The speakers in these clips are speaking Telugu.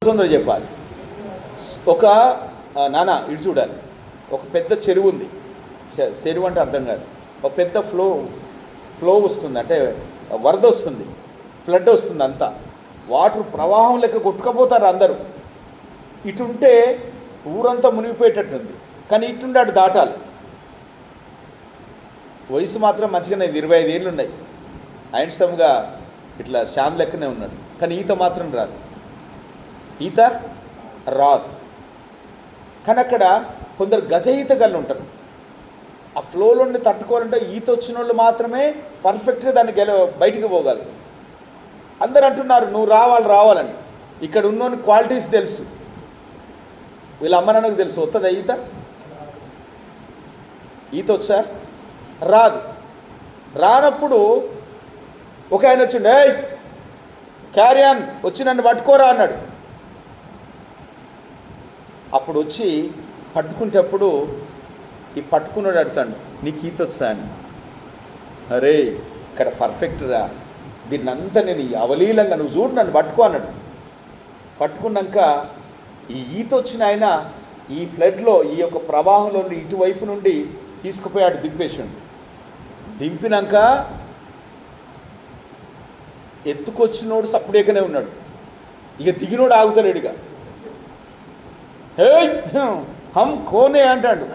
తొందర చెప్పాలి. ఒక నాన్న ఇటు చూడాలి. ఒక పెద్ద చెరువు ఉంది. చెరువు అంటే అర్థం కాదు. ఒక పెద్ద ఫ్లో వస్తుంది, అంటే వరద వస్తుంది, ఫ్లడ్ వస్తుంది, అంతా వాటర్ ప్రవాహం లెక్క కొట్టుకపోతారు అందరూ. ఇటుంటే ఊరంతా మునిగిపోయేటట్టుంది, కానీ ఇటుండి అటు దాటాలి. వయసు మాత్రం మంచిగానే 25 ఏళ్ళు ఉన్నాయి. హ్యాండ్సమ్గా ఇట్లా శ్యామ్ లెక్కనే ఉన్నాడు, కానీ ఈత మాత్రం రాదు. ఈత రాదు. కానీ అక్కడ కొందరు గజ ఈతగాళ్ళు ఉంటారు. ఆ ఫ్లోలోని తట్టుకోవాలంటే ఈత వచ్చిన వాళ్ళు మాత్రమే పర్ఫెక్ట్గా దాన్ని బయటికి పోగలరు. అందరు అంటున్నారు నువ్వు రావాలని. ఇక్కడ ఉన్నోని క్వాలిటీస్ తెలుసు, వీళ్ళ అమ్మ నాన్నకు తెలుసు. వస్తుందా ఈత వచ్చా? రాదు. రానప్పుడు ఒక ఆయన వచ్చిండు, ఏయ్ క్యారియన్ వచ్చి నన్ను పట్టుకోరా అన్నాడు. అప్పుడు వచ్చి పట్టుకునేటప్పుడు ఈ పట్టుకున్నాడు అడుగుతాడు, నీకు ఈత వచ్చా అని. అరే ఇక్కడ పర్ఫెక్ట్ రా, దీన్నంతా నేను అవలీలంగా నువ్వు చూడు నన్ను పట్టుకో అన్నాడు. పట్టుకున్నాక ఈ ఈత వచ్చిన ఆయన ఈ ఫ్లడ్లో, ఈ యొక్క ప్రవాహంలో ఇటువైపు నుండి తీసుకుపోయాడు, దింపేసాడు. దింపినాక ఎత్తుకొచ్చినోడు సప్పుడేకనే ఉన్నాడు. ఇక దిగినోడు ఆగుతలేడు. ఇక హే హమ్ కోనే అంటాడు.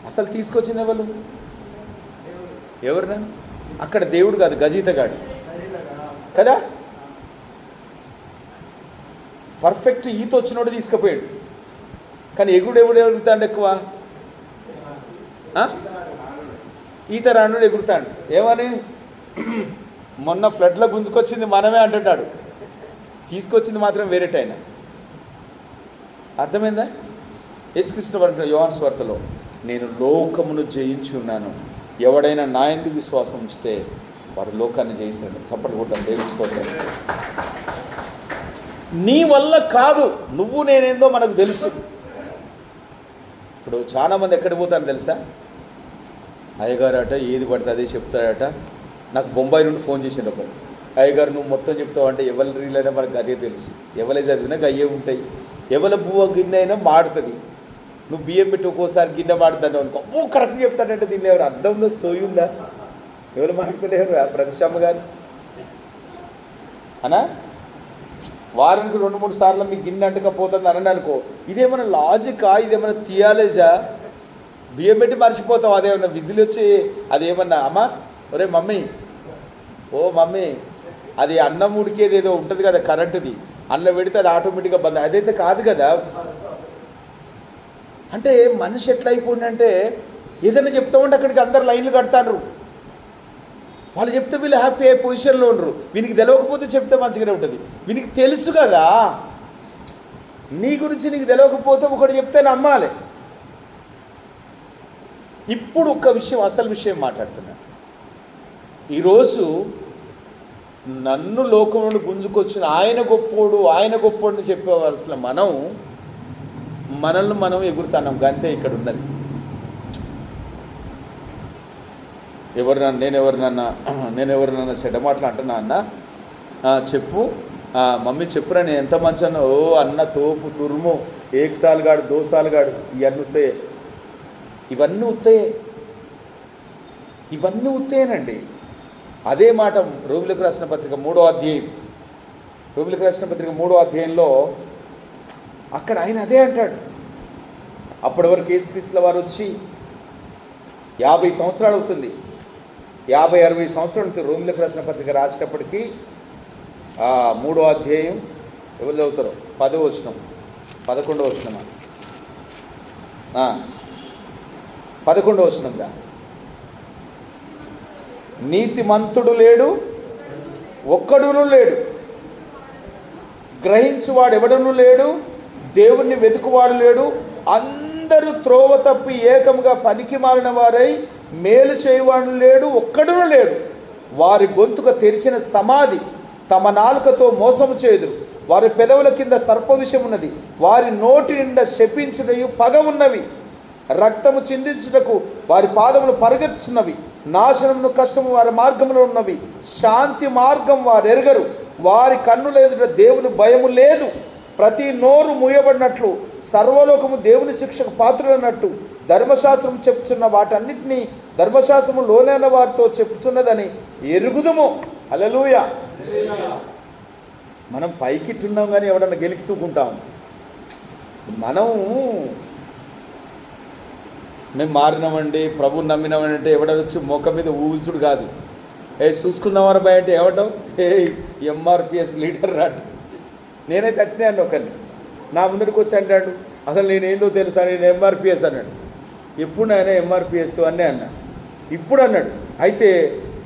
అసలు తీసుకొచ్చింది ఎవరు నేను? అక్కడ దేవుడు కాదు, గజీతగాడు కదా. పర్ఫెక్ట్ ఈత వచ్చినోడు తీసుకుపోయాడు. కానీ ఎవడు ఎగురుతాడు ఎక్కువ? ఈత రానుడు ఎగురుతాడు. ఏమని? మొన్న ఫ్లడ్లో గుంజుకొచ్చింది మనమే అంటున్నాడు, తీసుకొచ్చింది మాత్రం వేరేటైనా. అర్థమైందా? యేసుక్రీస్తు వారు యోహాను సువార్తలో, నేను లోకమును జయించి ఉన్నాను, ఎవడైనా నా యందు విశ్వాసం ఉంచితే వాడు లోకాన్ని జయిస్తాడు. చప్పట్లు కొడతాను దేవుని స్తోత్రం. నీ వల్ల కాదు, నువ్వు నేనేందో మనకు తెలుసు. ఇప్పుడు చాలామంది ఎక్కడికి పోతారో తెలుసా? అయ్యగారు అట ఏది పడితే అదే చెప్తాడట. నాకు బొంబాయి నుండి ఫోన్ చేసిండు ఒకరు, అయ్యగారు నువ్వు మొత్తం చెప్తావు అంటే ఎవరి రీలైనా మనకు అదే తెలుసు, ఎవరే చదివినా అయ్యే ఉంటాయి. ఎవరి బువ్వ గిన్నె అయినా మాడుతుంది. నువ్వు బియ్యం పెట్టి ఒక్కోసారి గిన్నె మాడుతాను అనుకో, అబ్బో కరెక్ట్ చెప్తాడంటే దీన్ని ఎవరు అర్థం ఉందా, సోయి ఉందా? ఎవరు మాడుతలేరు? ప్రతిష్టమ్మ గారు అనా వారానికి 2-3 సార్లు మీకు గిన్నె అంటకపోతుంది అని అనుకో. ఇదేమైనా లాజికా? ఇదేమైనా థియాలజా? బియ్యం పెట్టి మర్చిపోతాం. అదేమన్నా విజిల్ వచ్చి అదేమన్నా అమ్మా ఒరే మమ్మీ, ఓ మమ్మీ, అది అన్నం ఉడికేది ఏదో ఉంటుంది కదా కరెంటుది, అన్నం పెడితే అది ఆటోమేటిక్గా బంద్. అదైతే కాదు కదా. అంటే మనిషి ఎట్లా అయిపోయిందంటే ఏదైనా చెప్తా ఉంటే అక్కడికి అందరు లైన్లు కడతారు. వాళ్ళు చెప్తే వీళ్ళు హ్యాపీ అయ్యే పొజిషన్లో ఉండరు. వీనికి తెలియకపోతే చెప్తే మంచిగానే ఉంటుంది. వీనికి తెలుసు కదా, నీ గురించి నీకు తెలియకపోతే ఒకటి చెప్తే నమ్మాలి. ఇప్పుడు ఒక్క విషయం, అసలు విషయం మాట్లాడుతున్నా. ఈరోజు నన్ను లోకం నుండి గుంజుకొచ్చిన ఆయన గొప్పోడు చెప్పేవలసిన మనల్ని మనం ఎగురుతున్నాం. అంతే ఇక్కడ ఉన్నది. నేనెవరినన్నా చెడ్డ మాటలు అంటున్నా అన్న, చెప్పు మమ్మీ చెప్పురా, నేను ఎంత మంచి అన్న. ఓ అన్న తోపు తురుము, ఏకసాలుగాడు దోసాలుగాడు, ఇవన్నీ ఉత్తేనండి. అదే మాట రోమిలకు రాసిన పత్రిక 3వ అధ్యాయంలో అక్కడ ఆయన అదే అంటాడు. అప్పటి వరకు యేసుక్రీస్తుల వారు వచ్చి 50 సంవత్సరాలు అవుతుంది, 50-60 సంవత్సరాలు అవుతుంది. రోమిలకు రాసిన పత్రిక రాసేటప్పటికి 3వ అధ్యాయం ఎవరు చదువుతారో 10వ వచనం 11వ వచనమా 11వ వచనంగా, నీతిమంతుడు లేడు, ఒక్కడును లేడు, గ్రహించువాడు ఎవడను లేడు, దేవుణ్ణి వెతుకువాడు లేడు, అందరూ త్రోవ తప్పి ఏకముగా పనికి మారిన వారై మేలు చేయవాడు లేడు, ఒక్కడును లేడు. వారి గొంతుక తెరిచిన సమాధి, తమ నాలుకతో మోసము చేయుదురు. వారి పెదవుల కింద సర్ప విషం ఉన్నది, వారి నోటి నిండా శపించుటయు పగ ఉన్నవి. రక్తము చిందించుటకు వారి పాదములు పరిగెత్తుచున్నవి. నాశనమును కష్టము వారి మార్గంలో ఉన్నవి. శాంతి మార్గం వారు ఎరగరు. వారి కన్నుల ఎదుట దేవుని భయము లేదు. ప్రతి నోరు మూయబడినట్లు సర్వలోకము దేవుని శిక్షకు పాత్రులన్నట్టు ధర్మశాస్త్రం చెప్పుచున్న వాటన్నిటినీ ధర్మశాస్త్రము లోనైన వారితో చెప్పుచున్నదని ఎరుగుదుము. హల్లెలూయా. మనం పైకిట్టున్నాం కానీ ఎవడన్నా గెలికితూకుంటాం. మేము మారినామండి, ప్రభుని నమ్మినామంటే ఎవడొచ్చి మొక్క మీద ఊల్చుడు కాదు. చూసుకుందామని భయ అంటే ఏమంటావు, ఎంఆర్పిఎస్ లీడర్ రాడు. నేనైతే అట్నే అన్న ఒకరిని నా ముందడికి వచ్చి అంటాడు, అసలు నేనేందో తెలుసా, నేను ఎంఆర్పిఎస్ అన్నాడు. ఎప్పుడు ఆయన ఎంఆర్పిఎస్ అనే అన్నా. ఇప్పుడు అన్నాడు. అయితే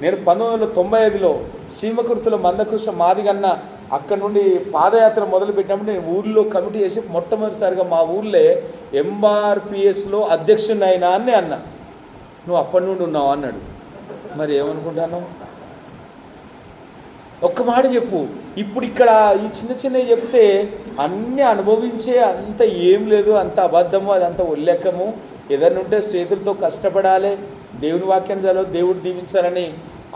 నేను 1995లో సీమకుర్తిలో మందకృష్ణ మాదిగన్న అక్కడ నుండి పాదయాత్ర మొదలుపెట్టినప్పుడు నేను ఊళ్ళో కమిటీ చేసి మొట్టమొదటిసారిగా మా ఊళ్ళో ఎంఆర్పిఎస్లో అధ్యక్షుని అయినా అని అన్నా. నువ్వు అప్పటి నుండి ఉన్నావు అన్నాడు. మరి ఏమనుకుంటాను? ఒక్క మాట చెప్పు. ఇప్పుడు ఇక్కడ ఈ చిన్న చిన్నవి చెప్తే అన్నీ అనుభవించే అంత ఏం లేదు, అంత అబద్ధము, అదంత ఉల్లెక్కము. ఏదన్నా ఉంటే చేతులతో కష్టపడాలి, దేవుని వాక్యాన్ని చదవ, దేవుడు దీవించాలని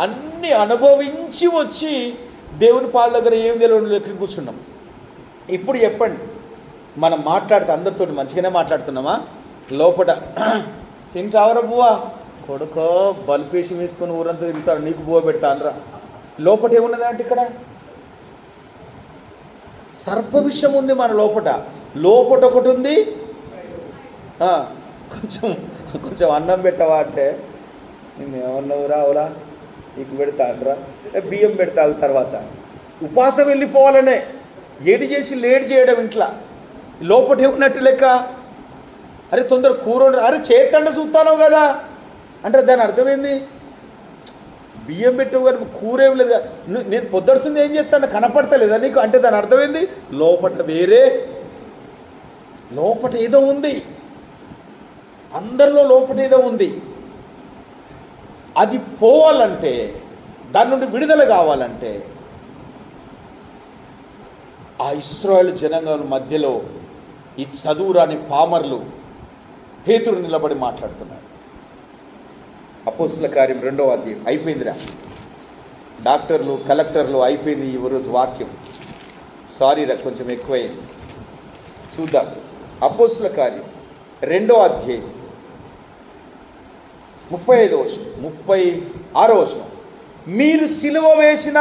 అన్నీ అనుభవించి వచ్చి దేవుని పాల దగ్గర ఏం తెలియదు లెక్క కూర్చున్నాం. ఇప్పుడు చెప్పండి, మనం మాట్లాడితే అందరితో మంచిగానే మాట్లాడుతున్నామా? లోపల తింటావరా బువ్వా కొడుకో బల్పేసి వేసుకొని ఊరంతా తిరుగుతాడు, నీకు బువ్వ పెడతానరా. లోపట ఏమున్నది అంటే ఇక్కడ సర్ప విషయం ఉంది. మన లోపట ఒకటి ఉంది. కొంచెం అన్నం పెట్టవా అంటే నేను ఏమన్నావు రావులా, నీకు పెడతానరా, బియ్యం పెడతావు. తర్వాత ఉపాసం వెళ్ళిపోవాలనే ఏడు చేసి లేట్ చేయడం ఇంట్లో. లోపట ఏమున్నట్టు లెక్క. అరే తొందర కూర, అరే చేతండ చూస్తాను కదా అంటే దాని అర్థమైంది. బియ్యం పెట్టవు కానీ కూర ఏం లేదు. నేను పొద్దుడుస్తుంది ఏం చేస్తాను కనపడతలేదా నీకు అంటే దాని అర్థమైంది లోపట వేరే, లోపట ఏదో ఉంది. అందరిలో లోపట ఏదో ఉంది. అది పోవాలంటే, దాని నుండి విడుదల కావాలంటే ఆ ఇశ్రాయేలు జనాంగం మధ్యలో ఈ చదువురాని పామర్లు పేతురు నిలబడి మాట్లాడుతున్నారు. అపోస్తుల కార్యం 2వ అధ్యాయం అయిపోయిందిరా. డాక్టర్లు కలెక్టర్లు అయిపోయింది ఈరోజు వాక్యం. సారీరా కొంచెం ఎక్కువైంది. చూద్దాం. అపోస్తుల కార్యం 2వ అధ్యాయం 35వ వచనం 36వ వచనం. మీరు సిలువ వేసిన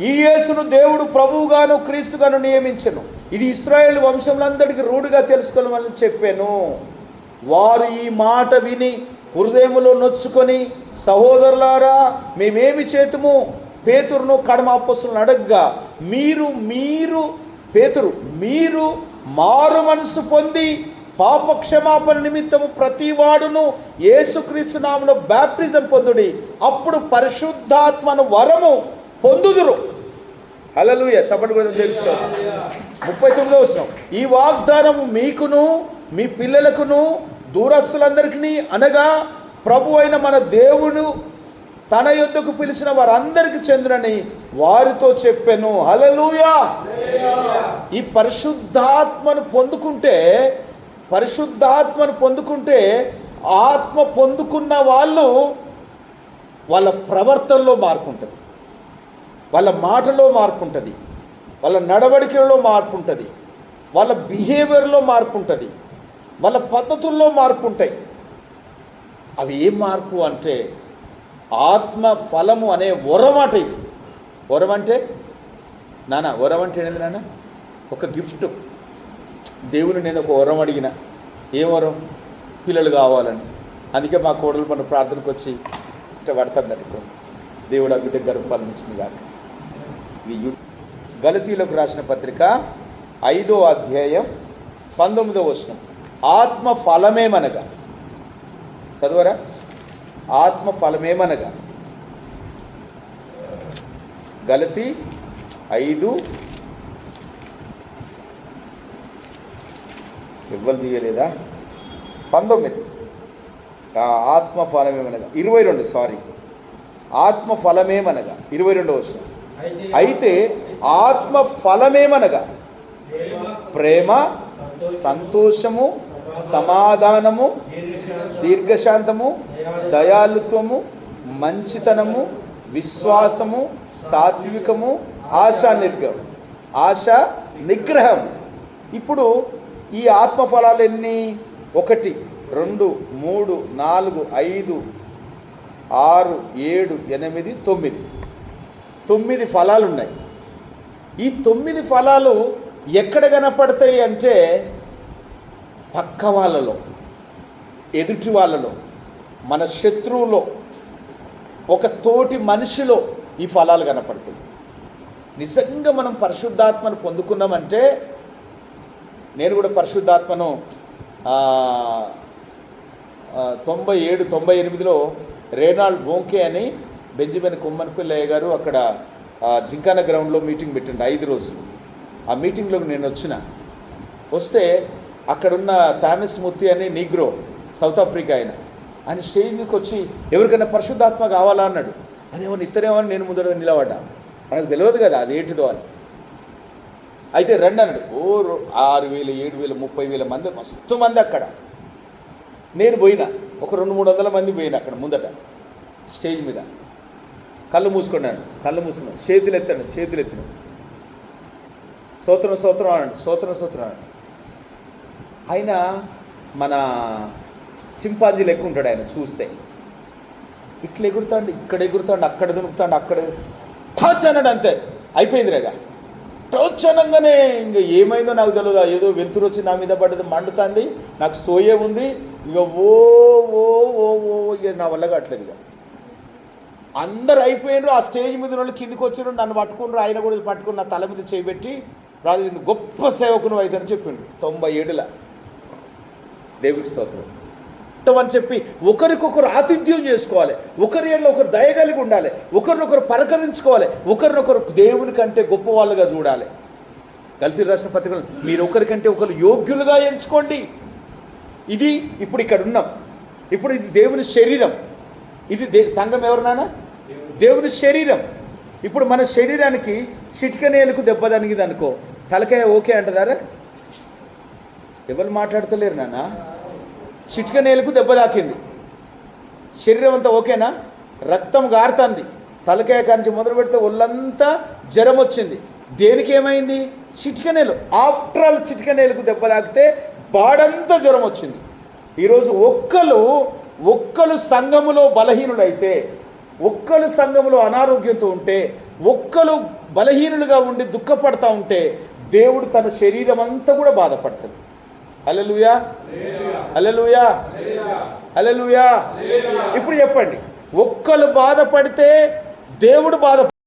ఈ యేసును దేవుడు ప్రభువుగాను క్రీస్తుగాను నియమించెను. ఇది ఇశ్రాయేలు వంశములందరికీ రూఢిగా తెలుసుకోవాలని చెప్పాను. వారు ఈ మాట విని హృదయములో నొచ్చుకొని, సహోదరులారా మేమేమి చేతుము పేతురును కడమ అపోస్తలులను అడగ్గా, మీరు మారు మనసు పొంది పాపక్షమాపణ నిమిత్తము ప్రతివాడును యేసుక్రీస్తు నామములో బాప్టిజం పొందుడి, అప్పుడు పరిశుద్ధాత్మను వరము పొందుదురు. హల్లెలూయా. చప్పట్లు కూడా తెలుస్తాం. 39వ వచనం. ఈ వాగ్దానము మీకును మీ పిల్లలకును దూరస్తులందరికీ అనగా ప్రభు అయిన మన దేవుడు తన యొద్దకు పిలిచిన వారందరికీ చెందునని వారితో చెప్పాను. హల్లెలూయా. ఈ పరిశుద్ధాత్మను పొందుకుంటే ఆత్మ పొందుకున్న వాళ్ళ ప్రవర్తనలో మార్పు ఉంటుంది, వాళ్ళ మాటలో మార్పు ఉంటుంది, వాళ్ళ నడవడికలో మార్పు ఉంటుంది, వాళ్ళ బిహేవియర్లో మార్పు ఉంటుంది, వాళ్ళ పద్ధతుల్లో మార్పు ఉంటాయి. అవి ఏం మార్పు అంటే ఆత్మ ఫలము అనే వరమాట. ఇది వరం అంటే వరం అంటే ఏంటి నాన్న? ఒక గిఫ్ట్. దేవుని నేను ఒక వరం అడిగిన. ఏం వరం? పిల్లలు కావాలని. అందుకే మా కోడలు మన ప్రార్థనకు వచ్చి ఇట్లా పడుతుంది అనుకో, దేవుడు ఆ బిడ్డ గర్భఫలం ఇచ్చింది కాక. ఇది గలతీయులకు రాసిన పత్రిక 5వ అధ్యాయం 19వ వచనం. ఆత్మ ఫలమేమనగా, చదువరా, ఆత్మ ఫలమేమనగా, గలతీ 5 ఎవ్వరు తీయలేదా? 19. ఆత్మ ఫలమేమనగా 22. సారీ, ఆత్మ ఫలమేమనగా 22వ వచనం. అయితే ఆత్మ ఫలమేమనగా ప్రేమ, సంతోషము, సమాధానము, దీర్ఘశాంతము, దయాళుత్వము, మంచితనము, విశ్వాసము, సాత్వికము, ఆశా నిగ్రహం. ఇప్పుడు ఈ ఆత్మఫలాలు ఎన్ని? 1, 2, 3, 4, 5, 6, 7, 8, 9. 9 ఫలాలు ఉన్నాయి. ఈ 9 ఫలాలు ఎక్కడ కనపడతాయి అంటే పక్క వాళ్ళలో, ఎదుటి వాళ్ళలో, మన శత్రువులో, ఒక తోటి మనిషిలో ఈ ఫలాలు కనపడతాయి. నిజంగా మనం పరిశుద్ధాత్మను పొందుకున్నామంటే, నేను కూడా పరిశుద్ధాత్మను 97, 98లో రేనాల్డ్ బోంకే అని బెంజమిన్ కొమ్మన్పల్లి గారు అక్కడ జింకానా గ్రౌండ్లో మీటింగ్ పెట్టిండు 5 రోజులు. ఆ మీటింగ్లోకి నేను వస్తే అక్కడున్న థామస్ ముత్తి అని నీగ్రో, సౌత్ ఆఫ్రికా ఆయన స్టేజ్ మీదకి వచ్చి ఎవరికైనా పరిశుద్ధాత్మ కావాలా అన్నాడు. అదేమన్నా ఇతరేమో అని నేను ముందర నిలబడ్డా. మనకు తెలియదు కదా అది ఏంటిదో అని. అయితే రండి అన్నాడు. 6,000, 7,000, 30,000 మంది, మస్తు మంది అక్కడ. నేను పోయినా, ఒక 200-300 మంది పోయినా అక్కడ ముందట స్టేజ్ మీద. కళ్ళు మూసుకున్నాను, చేతులు ఎత్తాను, స్తోత్రం అన్నాడు. ఆయన మన చింపాంజీ లెక్క ఉంటాడు. ఆయన చూస్తే ఇట్లా ఎగురుతాడు, ఇక్కడ ఎగురుతాడు, అక్కడ దునుకుతాడు, అక్కడ టాచ్ అన్నాడు. అంతే, అయిపోయింది రేగా. టాచ్ అనగానే ఇంకా ఏమైందో నాకు తెలియదు. ఏదో వెలుతురు వచ్చి నా మీద పడ్డది, మండుతుంది, నాకు సోయే ఉంది. ఇక ఓ ఓ ఓ ఓ ఇక నా వల్ల కావట్లేదు. ఇక అందరు అయిపోయినారు. ఆ స్టేజ్ మీద వాళ్ళు కిందికి వచ్చినారు, నన్ను పట్టుకున్నారు. ఆయన కూడా పట్టుకుని నా తల మీద చేయబెట్టి, రాజు నిన్ను గొప్ప సేవకును అయితేని చెప్పిండు 97లో. దేవుడికి స్తోత్రం అని చెప్పి ఒకరికొకరు ఆతిథ్యం చేసుకోవాలి, ఒకరి ఏళ్ళ ఒకరు దయ కలిగి ఉండాలి, ఒకరినొకరు పలకరించుకోవాలి, ఒకరినొకరు దేవుని కంటే గొప్ప వాళ్ళుగా చూడాలి. గలతీయులకు రాసిన పత్రికలో మీరు ఒకరికంటే ఒకరు యోగ్యులుగా ఎంచుకోండి. ఇది ఇప్పుడు ఇక్కడ ఉన్నాం. ఇప్పుడు ఇది దేవుని శరీరం. ఇది సంఘం ఎవరు నాన్న? దేవుని శరీరం. ఇప్పుడు మన శరీరానికి చిటికనేలకు దెబ్బ తగిలింది అనుకో, తలకాయ ఓకే అంటదారా? ఎవరు మాట్లాడతలేరు నాన్న. చిటికనేలకు దెబ్బ తాకింది, శరీరం అంతా ఓకేనా? రక్తం గారుతుంది, తలకాయ కాంచి మొదలు పెడితే ఒళ్ళంతా జ్వరం వచ్చింది. దేనికి ఏమైంది? చిటికనేలు. ఆఫ్టర్ ఆల్ చిటికనేలకు దెబ్బ తాకితే బాడంతా జ్వరం వచ్చింది. ఈరోజు ఒక్కరు సంఘములో బలహీనుడైతే, ఒక్కరు సంఘములో అనారోగ్యంతో ఉంటే, ఒక్కరు బలహీనులుగా ఉండి దుఃఖపడతా ఉంటే, దేవుడు తన శరీరం అంతా కూడా బాధపడుతుంది. హల్లెలూయా, హల్లెలూయా, హల్లెలూయా. ఇప్పుడు చెప్పండి, ఒక్కరు బాధపడితే దేవుడు